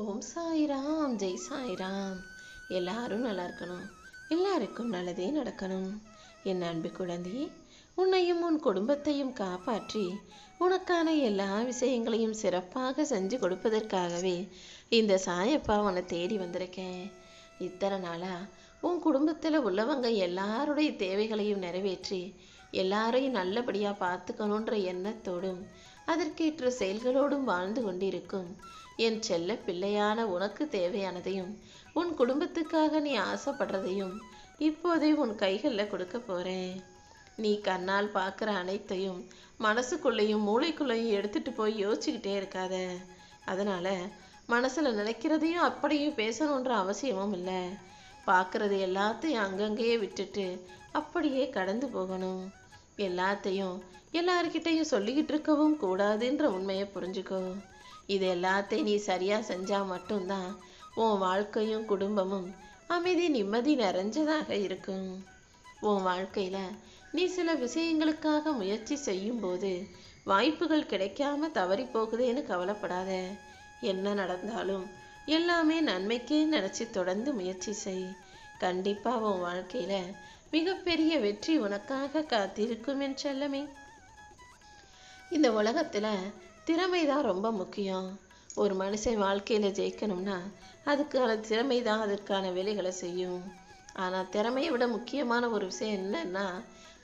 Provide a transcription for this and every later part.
ஓம் சாய்ராம், ஜெய் சாய்ராம். எல்லாரும் நல்லா இருக்கணும், எல்லாருக்கும் நல்லதே நடக்கணும். என் அன்பு குழந்தையே, உன்னையும் உன் குடும்பத்தையும் காப்பாற்றி உனக்கான எல்லா விஷயங்களையும் சிறப்பாக செஞ்சு கொடுப்பதற்காகவே இந்த சாயப்பா உன்னை தேடி வந்திருக்கேன். இத்தனை நாளா உன் குடும்பத்தில் உள்ளவங்க எல்லாருடைய தேவைகளையும் நிறைவேற்றி எல்லாரையும் நல்லபடியாக பார்த்துக்கணுன்ற எண்ணத்தோடும் அதற்கேற்ற செயல்களோடும் வாழ்ந்து கொண்டிருக்கும் என் செல்ல பிள்ளையான உனக்கு தேவையானதையும் உன் குடும்பத்துக்காக நீ ஆசைப்படுறதையும் இப்போதே உன் கைகளில் கொடுக்க போறேன். நீ கண்ணால் பார்க்குற அனைத்தையும் மனசுக்குள்ளேயும் மூளைக்குள்ளேயும் எடுத்துட்டு போய் யோசிச்சுக்கிட்டே இருக்காத. அதனால மனசுல நினைக்கிறதையும் அப்படியும் பேசணுன்ற அவசியமும் இல்லை. பார்க்கறது எல்லாத்தையும் அங்கங்கேயே விட்டுட்டு அப்படியே கடந்து போகணும். எல்லாத்தையும் எல்லார்கிட்டையும் சொல்லிக்கிட்டு இருக்கவும் கூடாதுன்ற உண்மையை புரிஞ்சுக்கோ. இது எல்லாத்தையும் நீ சரியா செஞ்சா மட்டும்தான் உன் வாழ்க்கையும் குடும்பமும் அமைதி நிம்மதி நிறைஞ்சதாக இருக்கும். உன் வாழ்க்கையில நீ சில விஷயங்களுக்காக முயற்சி செய்யும் போது வாய்ப்புகள் கிடைக்காம தவறி போகுதேன்னு கவலைப்படாத. என்ன நடந்தாலும் எல்லாமே நன்மைக்கே நினைச்சு தொடர்ந்து முயற்சி செய். கண்டிப்பா உன் வாழ்க்கையில மிகப்பெரிய வெற்றி உனக்காக காத்திருக்கும் என் செல்லமே. இந்த உலகத்துல திறமைதான் ரொம்ப முக்கியம். ஒரு மனுஷன் வாழ்க்கையில ஜெயிக்கணும்னா அதுக்கான திறமை தான் அதற்கான வேலைகளை செய்யும். ஆனா திறமையை விட முக்கியமான ஒரு விஷயம் என்னன்னா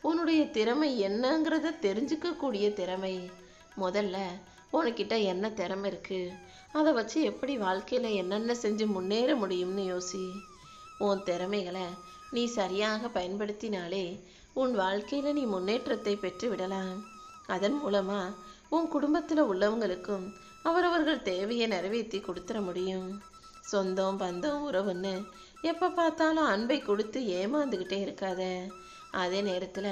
உன்னுடைய திறமை என்னங்கிறத தெரிஞ்சுக்கக்கூடிய திறமை. முதல்ல உனக்கிட்ட என்ன திறமை இருக்கு, அதை வச்சு எப்படி வாழ்க்கையில என்னென்ன செஞ்சு முன்னேற முடியும்னு யோசி. உன் திறமைகளை நீ சரியாக பயன்படுத்தினாலே உன் வாழ்க்கையில நீ முன்னேற்றத்தை பெற்று விடலாம். அதன் மூலமா உன் குடும்பத்தில் உள்ளவங்களுக்கும் அவரவர்கள் தேவையை நிறைவேற்றி கொடுத்துட முடியும். சொந்தம் பந்தம் உறவுன்னு எப்போ பார்த்தாலும் அன்பை கொடுத்து ஏமாந்துக்கிட்டே இருக்காத. அதே நேரத்தில்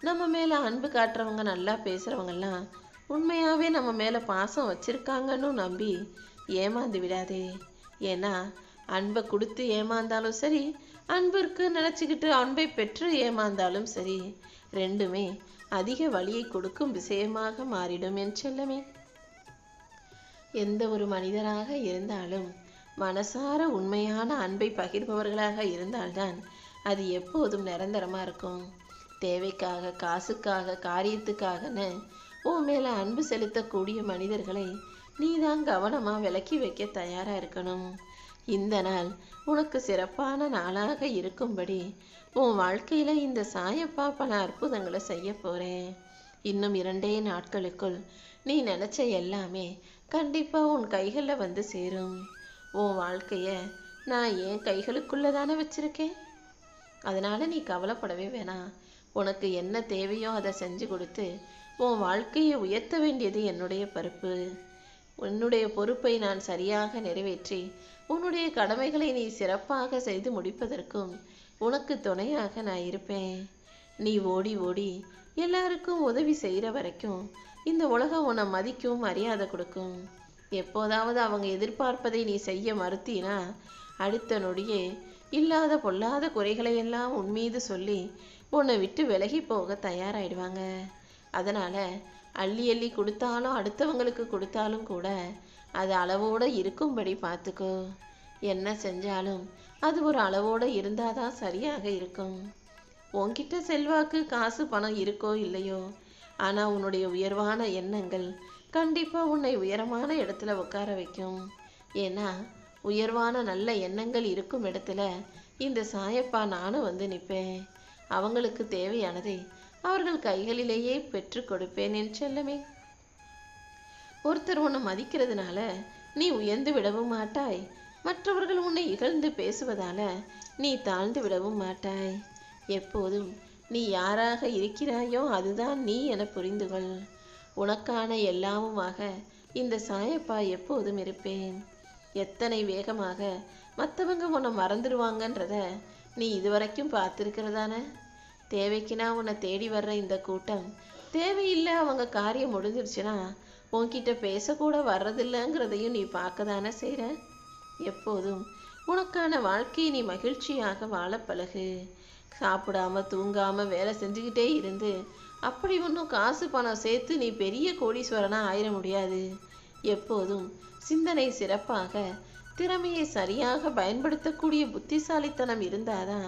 நம்ம மேலே அன்பு காட்டுறவங்க நல்லா பேசுகிறவங்கெல்லாம் உண்மையாகவே நம்ம மேலே பாசம் வச்சுருக்காங்கன்னு நம்பி ஏமாந்து விடாதே. ஏன்னா அன்பை கொடுத்து ஏமாந்தாலும் சரி, அன்பிற்கு நினச்சிக்கிட்டு அன்பை பெற்று ஏமாந்தாலும் சரி, ரெண்டுமே அதிக வலியை கொடுக்கும் விஷயமாக மாறிடும் என் செல்லமே. எந்த ஒரு மனிதராக இருந்தாலும் மனசார உண்மையான அன்பை பகிர்பவர்களாக இருந்தால்தான் அது எப்போதும் நிரந்தரமா இருக்கும். தேவைக்காக, காசுக்காக, காரியத்துக்காகன்னு உன் மேல அன்பு செலுத்தக்கூடிய மனிதர்களை நீதான் கவனமா விலக்கி வைக்க தயாரா இருக்கணும். இந்த நாள் உனக்கு சிறப்பான நாளாக இருக்கும்படி உன் வாழ்க்கையில இந்த சாயப்பா பல அற்புதங்களை செய்ய போறேன். இன்னும் 2 நாட்களுக்குள் நீ நினைச்ச எல்லாமே கண்டிப்பா உன் கைகளில் வந்து சேரும். உன் வாழ்க்கைய நான் என் கைகளுக்குள்ள தானே வச்சிருக்கேன். அதனால நீ கவலைப்படவே வேணாம். உனக்கு என்ன தேவையோ அதை செஞ்சு கொடுத்து உன் வாழ்க்கையை உயர்த்த வேண்டியது என்னுடைய பொறுப்பு. உன்னுடைய பொறுப்பை நான் சரியாக நிறைவேற்றி உன்னுடைய கடமைகளை நீ சிறப்பாக செய்து முடிப்பதற்கும் உனக்கு துணையாக நான் இருப்பேன். நீ ஓடி ஓடி எல்லாருக்கும் உதவி செய்கிற வரைக்கும் இந்த உலகம் உன்னை மதிக்கும், மரியாதை கொடுக்கும். எப்போதாவது அவங்க எதிர்பார்ப்பதை நீ செய்ய மறுத்தீனா அடுத்த நொடியே இல்லாத பொல்லாத குறைகளை எல்லாம் உன் மீது சொல்லி உன்னை விட்டு விலகி போக தயாராயிடுவாங்க. அதனால அள்ளி அள்ளி கொடுத்தாலும் அடுத்தவங்களுக்கு கொடுத்தாலும் கூட அது அளவோடு இருக்கும்படி பார்த்துக்கோ. என்ன செஞ்சாலும் அது ஒரு அளவோடு இருந்தாதான் சரியாக இருக்கும். உன்கிட்ட செல்வாக்கு, காசு, பணம் இருக்கோ இல்லையோ, ஆனால் உன்னுடைய உயர்வான எண்ணங்கள் கண்டிப்பாக உன்னை உயரமான இடத்துல உட்கார வைக்கும். ஏன்னா உயர்வான நல்ல எண்ணங்கள் இருக்கும் இடத்துல இந்த சாயப்பா நானும் வந்து நிற்பேன். அவங்களுக்கு தேவையானதை அவர்கள் கைகளிலேயே பெற்று கொடுப்பேன் என் செல்லமே. ஒருத்தர் உன்னை மதிக்கிறதுனால நீ உயர்ந்து விடவும் மாட்டாய். மற்றவர்கள் உன்னை இகழ்ந்து பேசுவதால நீ தாழ்ந்து விடவும் மாட்டாய். எப்போதும் நீ யாராக இருக்கிறாயோ அதுதான் நீ என புரிந்து கொள். உனக்கான எல்லாமுமாக இந்த சாயப்பா எப்போதும் இருப்பேன். எத்தனை வேகமாக மற்றவங்க உன்னை மறந்துடுவாங்கன்றத நீ இதுவரைக்கும் பார்த்துருக்கிறதானே. தேவைக்குன்னா உன்னை தேடி வர்ற இந்த கூட்டம் தேவையில்லை, அவங்க காரியம் முடிஞ்சிருச்சுன்னா உன்கிட்ட பேசக்கூட வர்றதில்லைங்கிறதையும் நீ பார்க்க தானே செய்கிற. எப்போதும் உனக்கான வாழ்க்கையை நீ மகிழ்ச்சியாக வாழ பழகு. சாப்பிடாம தூங்காம வேலை செஞ்சுக்கிட்டே இருந்து அப்படி ஒன்றும் காசு பணம் சேர்த்து நீ பெரிய கோடீஸ்வரனா ஆயிட முடியாது. எப்போதும் சிந்தனை சிறப்பாக திறமையை சரியாக பயன்படுத்தக்கூடிய புத்திசாலித்தனம் இருந்தாதான்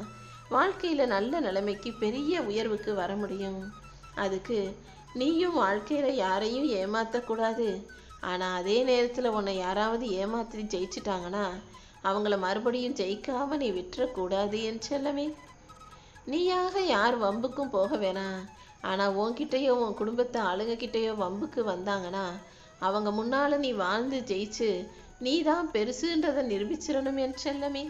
வாழ்க்கையில நல்ல நிலைமைக்கு பெரிய உயர்வுக்கு வர முடியும். அதுக்கு நீயும் வாழ்க்கையில யாரையும் ஏமாத்தக்கூடாது. ஆனா அதே நேரத்துல உன்னை யாராவது ஏமாத்தி ஜெயிச்சிட்டாங்கன்னா அவங்கள மறுபடியும் ஜெயிக்காம நீ விட்டுறக்கூடாது என் செல்லமே. நீயாக யார் வம்புக்கும் போக வேணாம். ஆனா உன்கிட்டயோ உன் குடும்பத்தை ஆளுங்ககிட்டயோ வம்புக்கு வந்தாங்கன்னா அவங்க முன்னால நீ வாழ்ந்து ஜெயிச்சு நீ தான் பெருசுன்றதை நிரூபிச்சிடணும் என் செல்லமே.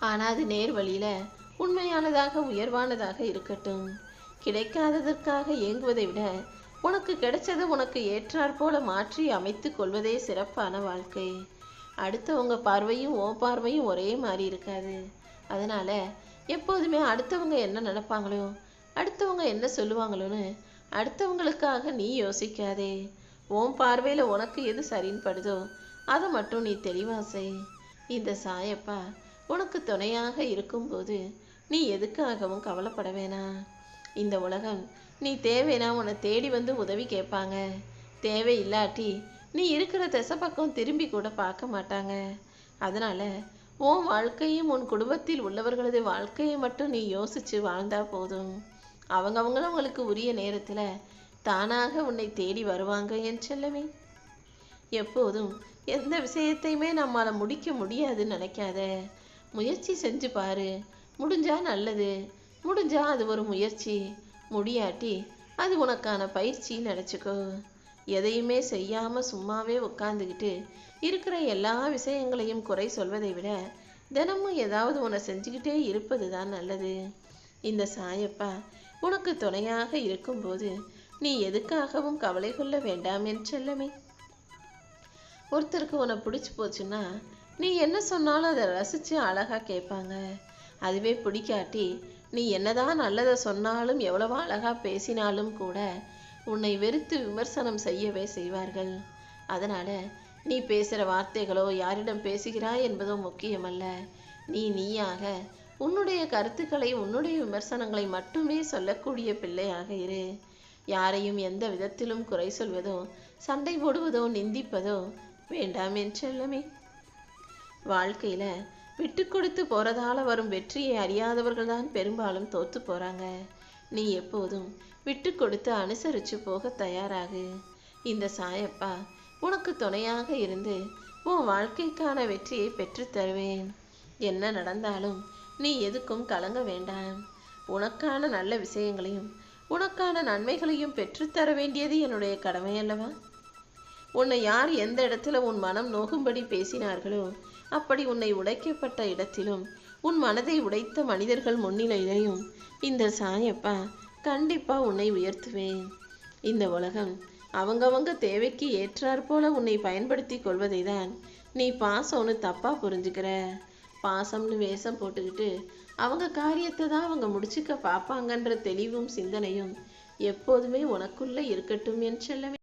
ஆனா அது நேர் வழியில உண்மையானதாக உயர்வானதாக இருக்கட்டும். கிடைக்காததற்காக ஏங்குவதை விட உனக்கு கிடைச்சதை உனக்கு ஏற்றாற் போல மாற்றி அமைத்து கொள்வதே சிறப்பான வாழ்க்கை. அடுத்தவங்க பார்வையும் ஓ பார்வையும் ஒரே மாதிரி இருக்காது. அதனால எப்போதுமே அடுத்தவங்க என்ன நினைப்பாங்களோ அடுத்தவங்க என்ன சொல்லுவாங்களோன்னு அடுத்தவங்களுக்காக நீ யோசிக்காதே. உன் பார்வையில உனக்கு எது சரின்னு படுதோ அதை மட்டும் நீ தெளிவா செய். இந்த சாயப்பா உனக்கு துணையாக இருக்கும்போது நீ எதுக்காகவும் கவலைப்பட வேணாம். இந்த உலகம் நீ தேவைனா உன்னை தேடி வந்து உதவி கேட்பாங்க. தேவை இல்லாட்டி நீ இருக்கிற திசை பக்கம் திரும்பி கூட பார்க்க மாட்டாங்க. அதனால உன் வாழ்க்கையும் உன் குடும்பத்தில் உள்ளவர்களது வாழ்க்கையை மட்டும் நீ யோசிச்சு வாழ்ந்தா போதும். அவங்கவங்களும் அவங்களுக்கு உரிய நேரத்துல தானாக உன்னை தேடி வருவாங்க என் செல்லமே. எப்போதும் எந்த விஷயத்தையுமே நம்மால முடிக்க முடியாதுன்னு நினைக்காத. முயற்சி செஞ்சு பாரு. முடிஞ்சா நல்லது, முடிஞ்சா அது ஒரு முயற்சி, முடியாட்டி அது உனக்கான பயிற்சி நினைச்சுக்கோ. எதையுமே செய்யாம சும்மாவே உட்காந்துக்கிட்டு இருக்கிற எல்லா விஷயங்களையும் குறை சொல்வதை விட தினமும் ஏதாவது உன்னை செஞ்சுக்கிட்டே இருப்பது தான் நல்லது. இந்த சாயப்பா உனக்கு துணையாக இருக்கும்போது நீ எதுக்காகவும் கவலை கொள்ள வேண்டாம் என் செல்லமே. ஒருத்தருக்கு உன்னை பிடிச்சி போச்சுன்னா நீ என்ன சொன்னாலும் அதை ரசிச்சு அழகா கேட்பாங்க. அதுவே பிடிக்காட்டி நீ என்னதான் நல்லதை சொன்னாலும் எவ்வளவோ அழகா பேசினாலும் கூட உன்னை வெறுத்து விமர்சனம் செய்யவே செய்வார்கள். அதனால நீ பேசுற வார்த்தைகளோ யாரிடம் பேசுகிறாய் என்பதோ முக்கியமல்ல. நீயாக உன்னுடைய கருத்துக்களை உன்னுடைய விமர்சனங்களை மட்டுமே சொல்லக்கூடிய பிள்ளையாக இரு. யாரையும் எந்த விதத்திலும் குறை சொல்வதோ சண்டை போடுவதோ நிந்திப்பதோ வேண்டாம் என் செல்லமே. வாழ்க்கையில விட்டு கொடுத்து போறதால வரும் வெற்றியை அறியாதவர்கள் தான் பெரும்பாலும் தோத்து போறாங்க. நீ எப்போதும் விட்டு கொடுத்து அனுசரிச்சு போக தயாராகு. இந்த சாயப்பா உனக்கு துணையாக இருந்து உன் வாழ்க்கைக்கான வெற்றியை பெற்று தருவேன். என்ன நடந்தாலும் நீ எதுக்கும் கலங்க வேண்டாம். உனக்கான நல்ல விஷயங்களையும் உனக்கான நன்மைகளையும் பெற்றுத்தர வேண்டியது என்னுடைய கடமை அல்லவா? உன்னை யார் எந்த இடத்துல உன் மனம் நோகும்படி பேசினார்களோ அப்படி உன்னை உடைக்கப்பட்ட இடத்திலும் உன் மனதை உடைத்த மனிதர்கள் முன்னிலையிலையும் இந்த சாயப்பா கண்டிப்பா உன்னை உயர்த்துவேன். இந்த உலகம் அவங்கவங்க தேவைக்கு ஏற்றாற் போல உன்னை பயன்படுத்தி கொள்வதை தான் நீ பாசம்னு தப்பா புரிஞ்சுக்கிற. பாசம்னு வேஷம் போட்டுக்கிட்டு அவங்க காரியத்தை தான் அவங்க முடிச்சுக்க பார்ப்பாங்கன்ற தெளிவும் சிந்தனையும் எப்போதுமே உனக்குள்ள இருக்கட்டும் என் செல்லமே.